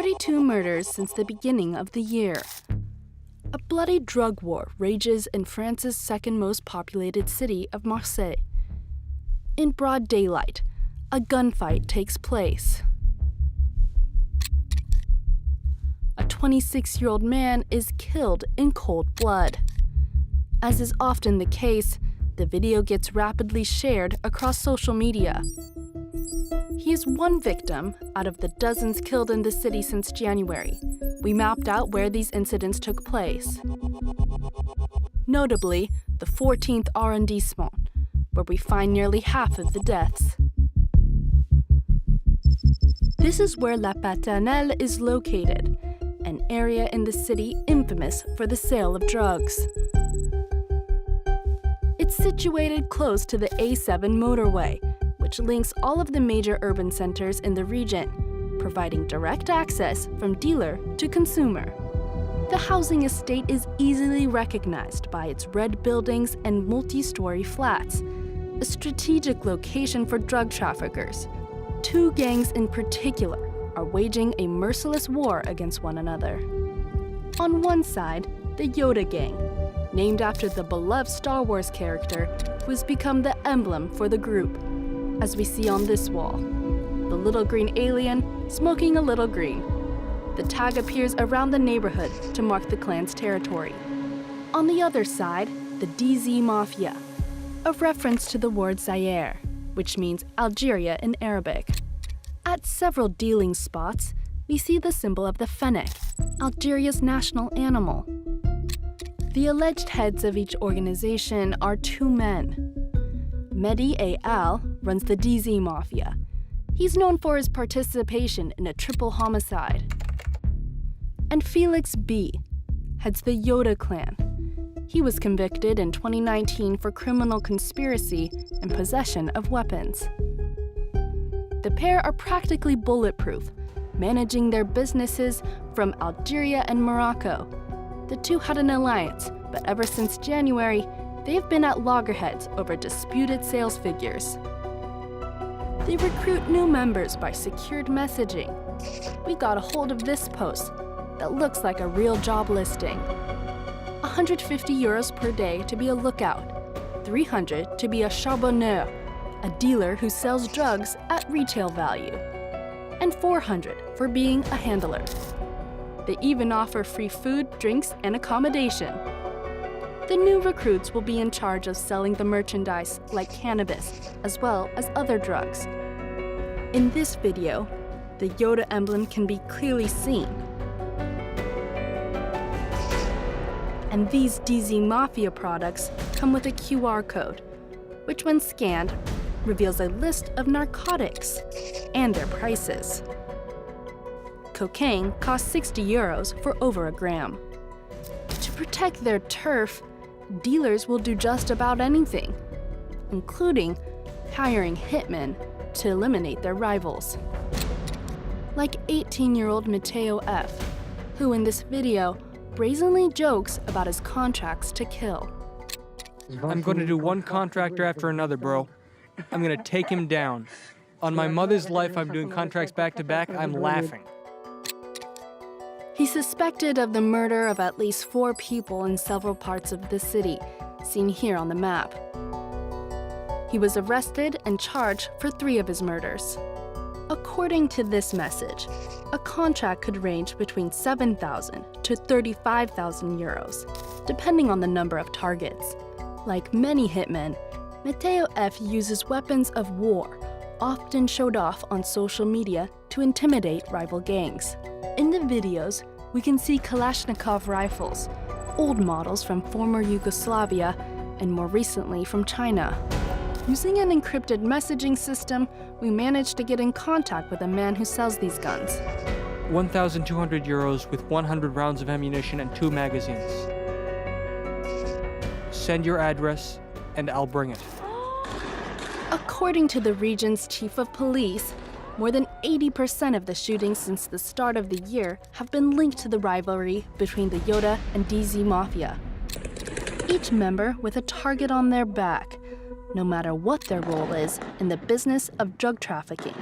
42 murders since the beginning of the year. A bloody drug war rages in France's second most populated city of Marseille. In broad daylight, a gunfight takes place. A 26-year-old man is killed in cold blood. As is often the case, the video gets rapidly shared across social media. He is one victim out of the dozens killed in the city since January. We mapped out where these incidents took place. Notably, the 14th arrondissement, where we find nearly half of the deaths. This is where La Paternelle is located, an area in the city infamous for the sale of drugs. It's situated close to the A7 motorway, which links all of the major urban centers in the region, providing direct access from dealer to consumer. The housing estate is easily recognized by its red buildings and multi-story flats, a strategic location for drug traffickers. Two gangs in particular are waging a merciless war against one another. On one side, the Yoda gang, named after the beloved Star Wars character who has become the emblem for the group, as we see on this wall. The little green alien smoking a little green. The tag appears around the neighborhood to mark the clan's territory. On the other side, the DZ Mafia, a reference to the word Zaire, which means Algeria in Arabic. At several dealing spots, we see the symbol of the fennec, Algeria's national animal. The alleged heads of each organization are two men. Mehdi A. Al runs the DZ Mafia. He's known for his participation in a triple homicide. And Felix B. heads the Yoda clan. He was convicted in 2019 for criminal conspiracy and possession of weapons. The pair are practically bulletproof, managing their businesses from Algeria and Morocco. The two had an alliance, but ever since January, they've been at loggerheads over disputed sales figures. They recruit new members by secured messaging. We got a hold of this post that looks like a real job listing. 150 euros per day to be a lookout, 300 to be a charbonneur, a dealer who sells drugs at retail value, and 400 for being a handler. They even offer free food, drinks, and accommodation. The new recruits will be in charge of selling the merchandise like cannabis, as well as other drugs. In this video, the Yoda emblem can be clearly seen. And these DZ Mafia products come with a QR code, which when scanned, reveals a list of narcotics and their prices. Cocaine costs 60 euros for over a gram. To protect their turf, dealers will do just about anything, including hiring hitmen to eliminate their rivals. Like 18-year-old Matteo F., who in this video brazenly jokes about his contracts to kill. I'm going to do one contractor after another, bro. I'm going to take him down. On my mother's life, I'm doing contracts back to back. I'm laughing. He's suspected of the murder of at least 4 people in several parts of the city, seen here on the map. He was arrested and charged for 3 of his murders. According to this message, a contract could range between 7,000 to 35,000 euros, depending on the number of targets. Like many hitmen, Matteo F. uses weapons of war, often showed off on social media to intimidate rival gangs. In the videos, we can see Kalashnikov rifles, old models from former Yugoslavia and more recently from China. Using an encrypted messaging system, we managed to get in contact with a man who sells these guns. 1,200 euros with 100 rounds of ammunition and 2 magazines. Send your address and I'll bring it. According to the region's chief of police, more than 80% of the shootings since the start of the year have been linked to the rivalry between the Yoda and DZ Mafia. Each member with a target on their back, no matter what their role is in the business of drug trafficking.